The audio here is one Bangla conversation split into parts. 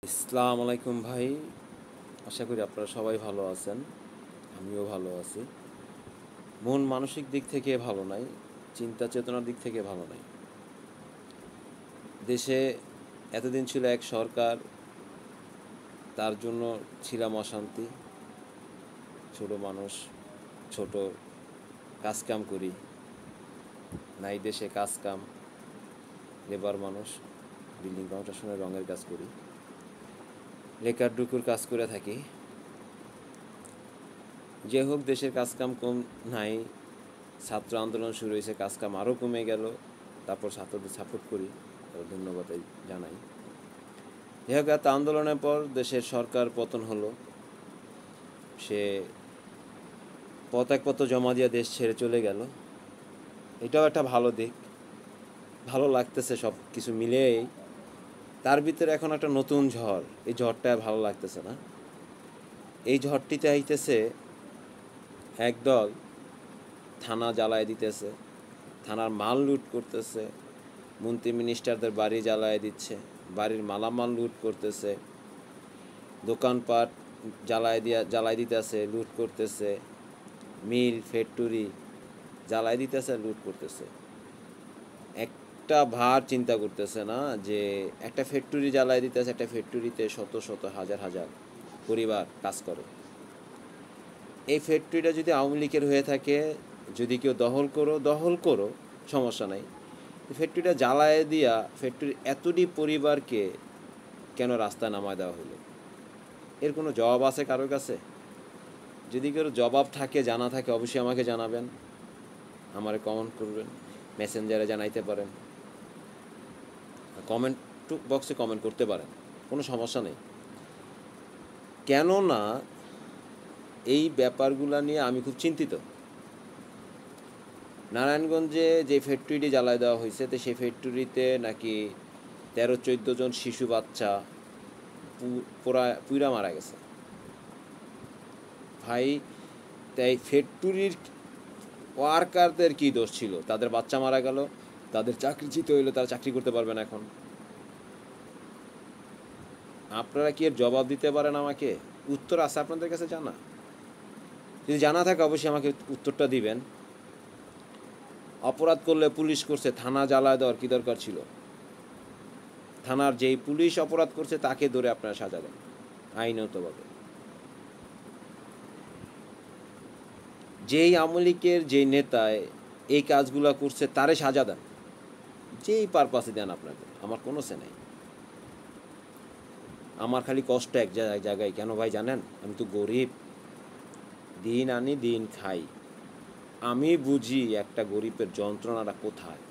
আসসালামু আলাইকুম ভাই। আশা করি আপনারা সবাই ভালো আছেন। আমিও ভালো আছি। মন মানসিক দিক থেকে ভালো নাই, চিন্তা চেতনার দিক থেকে ভালো নাই। দেশে এতদিন ছিল এক সরকার, তার জন্য ছিলাম অশান্তি। ছোট মানুষ, ছোট কাজকাম করি, নাই দেশে কাজকাম, লেবার মানুষ, বিল্ডিং কনস্ট্রাকশনের রঙের কাজ করি, লেকার ডুকুর কাজ করে থাকি। যে হোক, দেশের কাজকাম কম নাই। ছাত্র আন্দোলন শুরু হয়েছে, কাজকাম আরও কমে গেল। তারপর ছাত্রদের সাপোর্ট করি, ধন্যবাদ জানাই। যাই হোক, এত আন্দোলনের পর দেশের সরকার পতন হলো। সে পদত্যাগপত্র জমা দিয়ে দেশ ছেড়ে চলে গেল। এটাও একটা ভালো দিক, ভালো লাগতেছে সব কিছু মিলেই। তার ভিতরে এখন একটা নতুন ঝড়, এই ঝড়টা আর ভালো লাগতেছে না। এই ঝড়টিতে আইতেছে একদল থানা জ্বালায় দিতেছে, থানার মাল লুট করতেছে, মন্ত্রী মিনিস্টারদের বাড়ি জ্বালায় দিচ্ছে, বাড়ির মালামাল লুট করতেছে, দোকানপাট জ্বালায় দিতেছে, লুট করতেছে, মিল ফ্যাক্টরি জ্বালায় দিতেছে, লুট করতেছে। একটা ভার চিন্তা করতেছে না যে একটা ফ্যাক্টরি জ্বালায় দিতেছে, একটা ফ্যাক্টরিতে শত শত হাজার হাজার পরিবার কাজ করে। এই ফ্যাক্টরিটা যদি আওয়ামী লীগের হয়ে থাকে, যদি কেউ দখল করো, সমস্যা নাই। ফ্যাক্টরিটা জ্বালায় দিয়া ফ্যাক্টরির এতটি পরিবারকে কেন রাস্তায় নামায় দেওয়া হলো? এর কোনো জবাব আছে কারোর কাছে? যদি কারো জবাব থাকে, জানা থাকে, অবশ্যই আমাকে জানাবেন, আমারে কমেন্ট করবেন, মেসেঞ্জারে জানাইতে পারেন, কমেন্ট বক্সে কমেন্ট করতে পারেন, কোনো সমস্যা নেই। কেননা এই ব্যাপারগুলো নিয়ে আমি খুব চিন্তিত। নারায়ণগঞ্জে যে ফ্যাক্টরিটি জ্বালায় দেওয়া হয়েছে, তো সেই ফ্যাক্টরিতে নাকি 13-14 জন শিশু বাচ্চা পুরা মারা গেছে। ভাই, তাই ফ্যাক্টরির ওয়ার্কারদের কী দোষ ছিল? তাদের বাচ্চা মারা গেল, তাদের চাকরিচ্যুত হইলো, তারা চাকরি করতে পারবে না এখন। আপনারা কি এর জবাব দিতে পারেন আমাকে? উত্তর আছে আপনাদের কাছে জানা? যদি জানা থাকে অবশ্যই আমাকে উত্তরটা দিবেন। অপরাধ করলে পুলিশ করছে, থানা জ্বালায় দেওয়ার কী দরকার ছিল? থানার যেই পুলিশ অপরাধ করছে তাকে ধরে আপনারা সাজা দেন আইনতভাবে। যেই আওয়ামী লীগের যেই নেতায় এই কাজগুলা করছে তারে সাজা দেন, যেই পারপাসে দেন আপনাকে, আমার কোনো সে নাই। আমার খালি কষ্ট এক জায়গায়, কেন ভাই জানেন? আমি তো গরিব, দিন আনি দিন খাই। আমি বুঝি একটা গরিবের যন্ত্রণাটা কোথায়।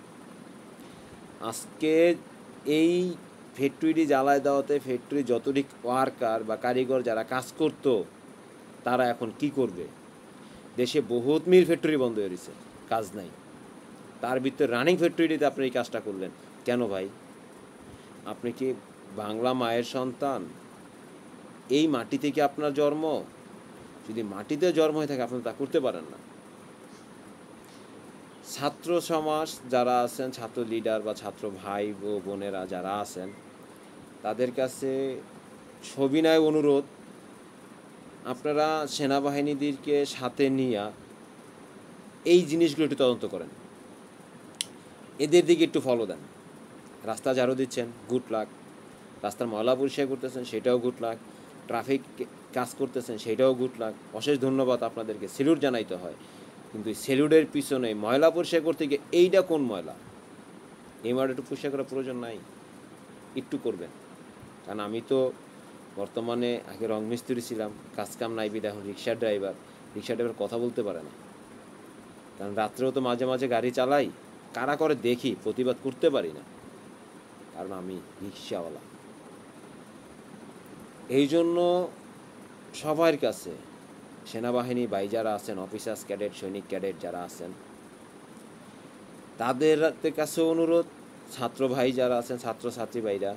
আজকে এই ফ্যাক্টরি জ্বালায় দেওয়াতে ফ্যাক্টরি যতটি ওয়ার্কার বা কারিগর যারা কাজ করত, তারা এখন কি করবে? দেশে বহুত মিল ফ্যাক্টরি বন্ধ হয়ে গেছে, কাজ নাই। তার ভিতরে রানিং ফ্যাক্টরিতে আপনি এই কাজটা করলেন কেন ভাই? আপনি কি বাংলা মায়ের সন্তান? এই মাটি থেকে আপনার জন্ম। যদি মাটিতে জন্ম হয়ে থাকে, আপনি তা করতে পারেন না। ছাত্র সমাজ যারা আছেন, ছাত্র লিডার বা ছাত্র ভাই ও বোনেরা যারা আছেন, তাদের কাছে সবিনয় অনুরোধ, আপনারা সেনাবাহিনীদেরকে সাথে নিয়ে এই জিনিসগুলো একটু তদন্ত করেন, এদের দিকে একটু ফলো দেন। রাস্তা ঝাড়ু দিচ্ছেন, গুড লাক। রাস্তার ময়লা পরিষ্কার করতেছেন, সেটাও গুড লাক। ট্রাফিক কাজ করতেছেন, সেটাও গুড লাক। অশেষ ধন্যবাদ আপনাদেরকে, সেলুট জানাইতে হয়। কিন্তু সেলুটের পিছনে ময়লা পরিষ্কার করতে গিয়ে এইটা কোন ময়লা, এই ময়লা একটু পরিষ্কার করার প্রয়োজন নাই? একটু করবেন। কারণ আমি তো বর্তমানে, আগে রং মিস্ত্রি ছিলাম, কাজকাম নাই বিধা এখন রিক্সা ড্রাইভার কথা বলতে পারে না। কারণ রাত্রেও তো মাঝে মাঝে গাড়ি চালাই, কারা করে দেখি, প্রতিবাদ করতে পারি না, কারণ আমি রিক্সাওয়ালা। এই জন্য সবার কাছে, সেনাবাহিনী ভাই যারা আছেন, অফিসার্স ক্যাডেট, সৈনিক ক্যাডেট যারা আছেন, তাদের কাছে অনুরোধ, ছাত্র ভাই যারা আছেন, ছাত্রছাত্রী ভাইরা,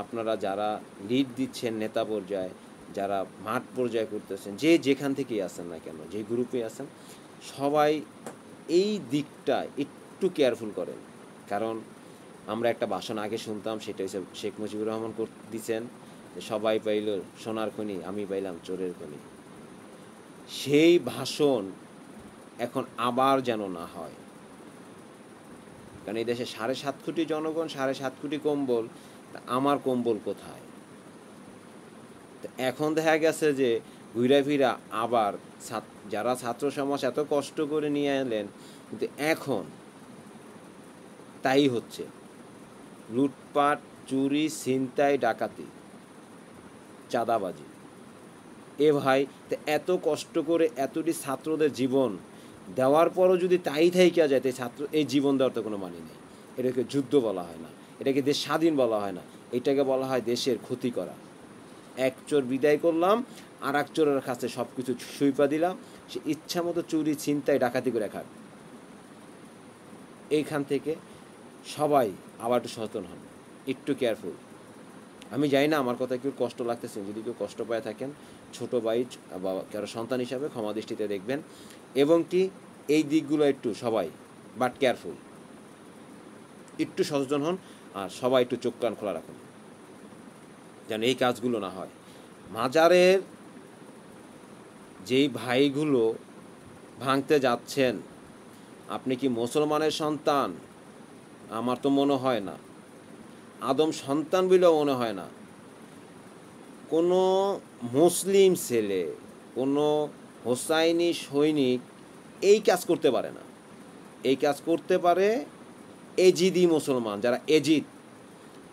আপনারা যারা লিড দিচ্ছেন নেতা পর্যায়ে, যারা মাঠ পর্যায়ে করতেছেন, যে যেখান থেকেই আছেন না কেন, যে গ্রুপে আছেন, সবাই এই দিকটা একটু কেয়ারফুল করেন। কারণ আমরা একটা ভাষণ আগে শুনতাম, সেটা হচ্ছে শেখ মুজিবুর রহমান দিচ্ছেন, সবাই পাইল সোনার খনি, আমি পাইলাম চোরের খনি। সেই ভাষণ এখন আবার যেন না হয়। কারণ এই দেশে 7.5 কোটি জনগণ, 7.5 কোটি কম্বল, আমার কম্বল কোথায়? এখন দেখা গেছে যে ঘুরা ফিরা আবার যারা ছাত্র সমাজ এত কষ্ট করে নিয়ে এলেন, কিন্তু এখন তাই হচ্ছে। লুটপাট, চুরি, ছিনতাই, ডাকাতি, চাঁদাবাজি। এ ভাই, এত কষ্ট করে এতটি ছাত্রদের জীবন দেওয়ার পরও যদি তাই থাইকা যায়, ছাত্র এই জীবন দেওয়ার তো কোনো মানে নেই। এটাকে যুদ্ধ বলা হয় না, এটাকে দেশ স্বাধীন বলা হয় না, এটাকে বলা হয় দেশের ক্ষতি করা। এক চোর বিদায় করলাম, আর এক চোরের কাছে সব কিছু সুইপা দিলাম, সে ইচ্ছা মতো চুরি, ছিনতাই, ডাকাতি করে খায়। এইখান থেকে সবাই আবার একটু সচেতন হন, একটু কেয়ারফুল। আমি জানি না আমার কথা কেউ কষ্ট লাগতেছে, যদি কেউ কষ্ট পায় থাকেন, ছোট ভাই বা কারো সন্তান হিসাবে ক্ষমা দৃষ্টিতে দেখবেন, এবং কি এই দিকগুলো একটু সবাই বাট কেয়ারফুল, একটু সচেতন হন, আর সবাই একটু চোখ কান খোলা রাখুন যেন এই কাজগুলো না হয়। মাজারের যেই ভাইগুলো ভাঙতে যাচ্ছেন, আপনি কি মুসলমানের সন্তান? আমার তো মনে হয় না, আদম সন্তান বলেও মনে হয় না। কোনো মুসলিম ছেলে, কোনো হোসাইনি সৈনিক এই কাজ করতে পারে না। এই কাজ করতে পারে এজিদি মুসলমান, যারা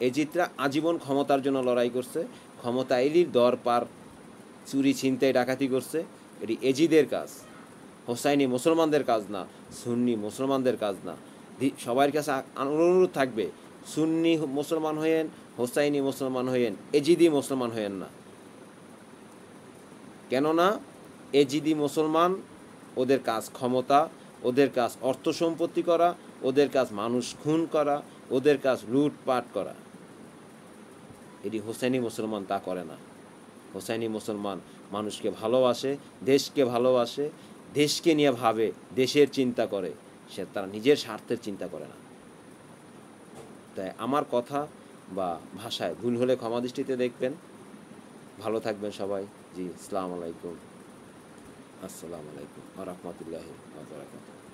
এজিদরা আজীবন ক্ষমতার জন্য লড়াই করছে, ক্ষমতা এলির দর পার চুরি, ছিনতাই, ডাকাতি করছে। এটি এজিদের কাজ, হোসাইনি মুসলমানদের কাজ না, সুন্নি মুসলমানদের কাজ না। সবার কাছে অনুরোধ থাকবে, সুন্নি মুসলমান হয়েন, হোসাইনি মুসলমান হয়েন, এজিদি মুসলমান হয়েন না। কেননা এজিদি মুসলমান, ওদের কাজ ক্ষমতা, ওদের কাজ অর্থ সম্পত্তি করা, ওদের কাজ মানুষ খুন করা, ওদের কাজ লুটপাট করা। এটি হোসাইনি মুসলমান তা করে না। হোসাইনি মুসলমান মানুষকে ভালোবাসে, দেশকে ভালোবাসে, দেশকে নিয়ে ভাবে, দেশের চিন্তা করে, সে তারা নিজের স্বার্থের চিন্তা করে না। তাই আমার কথা বা ভাষায় ভুল হলে ক্ষমা দৃষ্টিতে দেখবেন। ভালো থাকবেন সবাই। জি, আসসালামু আলাইকুম, আসসালামু আলাইকুম ওয়া রাহমাতুল্লাহি ওয়া বারাকাতুহু।